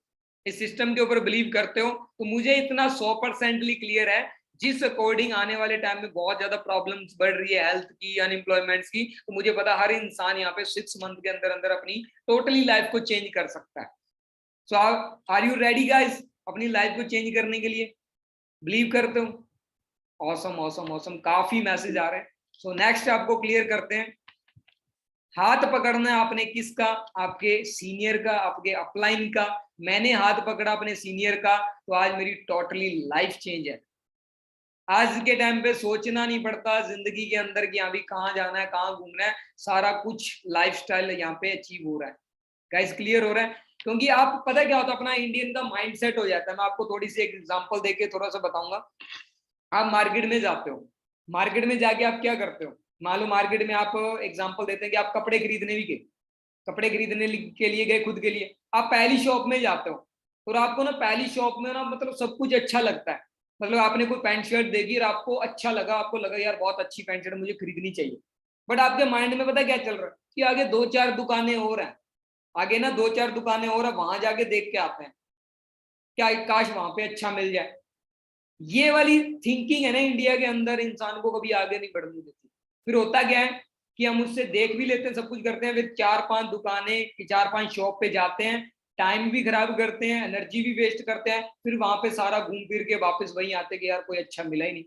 इस सिस्टम के ऊपर बिलीव करते हो, तो मुझे इतना 100%ली क्लियर है, जिस अकॉर्डिंग आने वाले टाइम में बहुत ज्यादा प्रॉब्लम्स बढ़ रही है हेल्थ की, अनएम्प्लॉयमेंट्स की, तो मुझे पता हर इंसान यहाँ पे 6 मंथ के अंदर अंदर अपनी टोटली लाइफ को चेंज कर सकता है। सो आर यू रेडी गाइस अपनी लाइफ को चेंज करने के लिए? बिलीव करते हो? ऑसम ऑसम ऑसम, काफी मैसेज आ रहे हैं। सो नेक्स्ट आपको क्लियर करते हैं। हाथ पकड़ना है आपने किसका? आपके सीनियर का, आपके अपलाइन का। मैंने हाथ पकड़ा अपने सीनियर का, तो आज मेरी टोटली लाइफ चेंज है। आज के टाइम पे सोचना नहीं पड़ता जिंदगी के अंदर कि यहाँ भी कहाँ जाना है, कहाँ घूमना है, सारा कुछ लाइफस्टाइल यहाँ पे अचीव हो रहा है। गाइस क्लियर हो रहा है? क्योंकि आप पता क्या होता है, अपना इंडियन का माइंडसेट हो जाता है। मैं आपको थोड़ी सी एक एग्जांपल देके थोड़ा सा बताऊंगा। आप मार्केट में जाते हो, मार्केट में जाके आप क्या करते हो? मान लो मार्केट में आप एग्जांपल देते हैं कि आप कपड़े खरीदने भी गए, कपड़े खरीदने के लिए गए खुद के लिए। आप पहली शॉप में जाते हो और आपको ना पहली शॉप में ना मतलब सब कुछ अच्छा लगता है। मतलब आपने कोई पैंट शर्ट देखी और आपको अच्छा लगा, आपको लगा यार बहुत अच्छी पैंट शर्ट मुझे खरीदनी चाहिए। बट आपके माइंड में पता क्या चल रहा है कि आगे 2-4 दुकानें और हैं, आगे ना 2-4 दुकानें और है, वहां जाके देख के आते हैं, क्या काश वहां पे अच्छा मिल जाए। ये वाली थिंकिंग है ना इंडिया के अंदर, इंसान को कभी आगे नहीं बढ़ने देती। फिर होता क्या है कि हम उससे देख भी लेते हैं, सब कुछ करते हैं, फिर 4-5 दुकानें, 4-5 शॉप पे जाते हैं, टाइम भी खराब करते हैं, एनर्जी भी वेस्ट करते हैं, फिर वहां पे सारा घूम फिर के वापस वहीं आते कि यार कोई अच्छा मिला ही नहीं।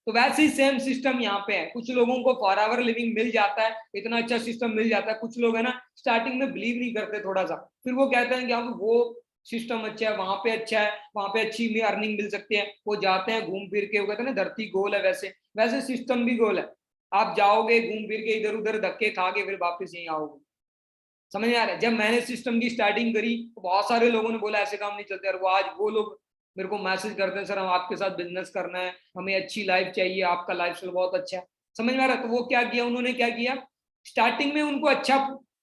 तो वैसे ही सेम सिस्टम यहाँ पे है। कुछ लोगों को फॉरएवर लिविंग मिल जाता है, इतना अच्छा सिस्टम मिल जाता है। कुछ लोग है ना स्टार्टिंग में बिलीव नहीं करते थोड़ा सा, फिर वो कहते हैं कि हाँ वो सिस्टम अच्छा है, वहां पे अच्छा है, वहां पे अच्छी में अर्निंग मिल सकती है, वो जाते हैं घूम फिर के। वो कहते हैं ना धरती गोल है, वैसे वैसे सिस्टम भी गोल है। आप जाओगे घूम फिर के इधर उधर धक्के खा के फिर वापस यहीं आओगे। समझ में आ रहा है? जब मैंने सिस्टम की स्टार्टिंग करी तो बहुत सारे लोगों ने बोला ऐसे काम नहीं चलते यार, वो आज वो लोग मेरे को मैसेज करते हैं, सर हम आपके साथ बिजनेस करना है, हमें अच्छी लाइफ चाहिए, आपका लाइफस्टाइल बहुत अच्छा है। समझ में आ रहा है? तो वो क्या किया उन्होंने, क्या किया, स्टार्टिंग में उनको अच्छा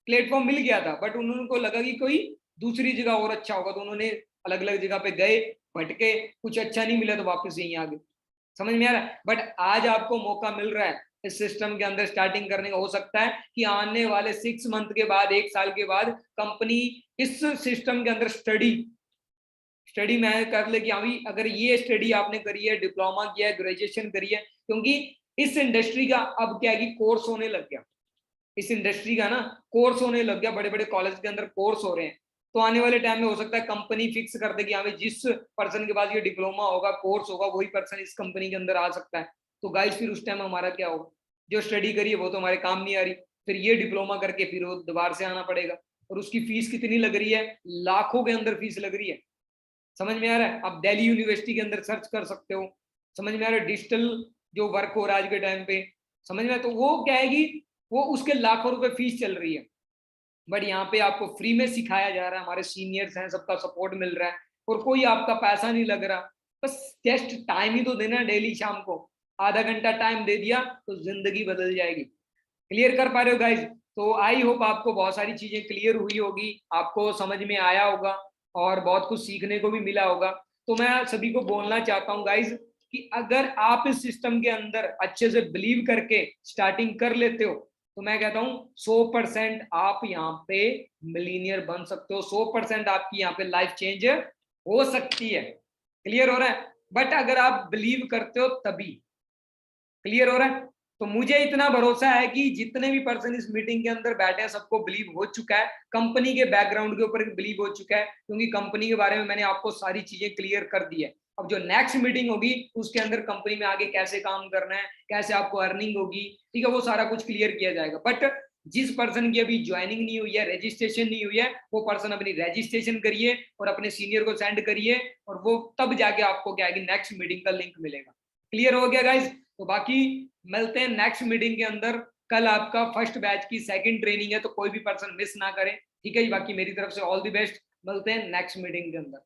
प्लेटफॉर्म मिल गया था, बट उनको लगा कि कोई दूसरी जगह और अच्छा होगा, तो उन्होंने अलग अलग जगह पे गए, भटके, कुछ अच्छा नहीं मिला तो वापस यहीं आ गए। समझ में आ रहा है? बट आज आपको मौका मिल रहा है इस सिस्टम के अंदर स्टार्टिंग करने का। हो सकता है कि आने वाले 6 मंथ के बाद, 1 साल के बाद, कंपनी इस सिस्टम के अंदर स्टडी में कर ले कि अभी अगर ये स्टडी आपने करी है, डिप्लोमा किया है, ग्रेजुएशन करी है, क्योंकि इस इंडस्ट्री का अब क्या है कि कोर्स होने लग गया, इस इंडस्ट्री का ना कोर्स होने लग गया, बड़े बड़े कॉलेज के अंदर कोर्स हो रहे हैं। तो आने वाले टाइम में हो सकता है कंपनी फिक्स कर दे कि हाँ भाई जिस पर्सन के पास ये डिप्लोमा होगा, कोर्स होगा, वही पर्सन इस कंपनी के अंदर आ सकता है। तो गाइस फिर उस टाइम हमारा क्या होगा, जो स्टडी करी है वो तो हमारे काम नहीं आ रही, फिर ये डिप्लोमा करके फिर वो दोबारा से आना पड़ेगा, और उसकी फीस कितनी लग रही है, लाखों के अंदर फीस लग रही है। समझ में आ रहा है? आप दिल्ली यूनिवर्सिटी के अंदर सर्च कर सकते हो। समझ में आ रहा है? डिजिटल जो वर्क हो रहा है आज के टाइम पे, समझ में, तो वो क्या है कि वो उसके लाखों रुपए फीस चल रही है, बट यहाँ पे आपको फ्री में सिखाया जा रहा है, हमारे सीनियर्स हैं, सबका सपोर्ट मिल रहा है, और कोई आपका पैसा नहीं लग रहा। बस जस्ट टाइम ही तो देना, डेली शाम को आधा घंटा टाइम दे दिया तो जिंदगी बदल जाएगी। क्लियर कर पा रहे हो गाइज? तो आई होप आपको बहुत सारी चीजें क्लियर हुई होगी, आपको समझ में आया होगा, और बहुत कुछ सीखने को भी मिला होगा। तो मैं सभी को बोलना चाहता हूँ गाइज कि अगर आप इस सिस्टम के अंदर अच्छे से बिलीव करके स्टार्टिंग कर लेते हो, तो मैं कहता हूँ 100% आप यहाँ पे मिलीनियर बन सकते हो, 100% आपकी यहाँ पे लाइफ चेंज हो सकती है। क्लियर हो रहा है? बट अगर आप बिलीव करते हो तभी। क्लियर हो रहा है? तो मुझे इतना भरोसा है कि जितने भी पर्सन इस मीटिंग के अंदर बैठे हैं सबको बिलीव हो चुका है, कंपनी के बैकग्राउंड के ऊपर बिलीव हो चुका है, क्योंकि कंपनी के बारे में मैंने आपको सारी चीजें क्लियर कर दी है। अब जो नेक्स्ट मीटिंग होगी उसके अंदर कंपनी में आगे कैसे काम करना है, कैसे आपको अर्निंग होगी, ठीक है, वो सारा कुछ क्लियर किया जाएगा। बट जिस पर्सन की अभी ज्वाइनिंग नहीं हुई है, रजिस्ट्रेशन नहीं हुई है, वो पर्सन अपनी रजिस्ट्रेशन करिए और अपने सीनियर को सेंड करिए, और वो तब जाके आपको क्या है कि नेक्स्ट मीटिंग का लिंक मिलेगा। क्लियर हो गया गाइज? तो बाकी मिलते हैं नेक्स्ट मीटिंग के अंदर। कल आपका फर्स्ट बैच की सेकंड ट्रेनिंग है, तो कोई भी पर्सन मिस ना करे, ठीक है जी। बाकी मेरी तरफ से ऑल द बेस्ट, मिलते हैं नेक्स्ट मीटिंग के अंदर।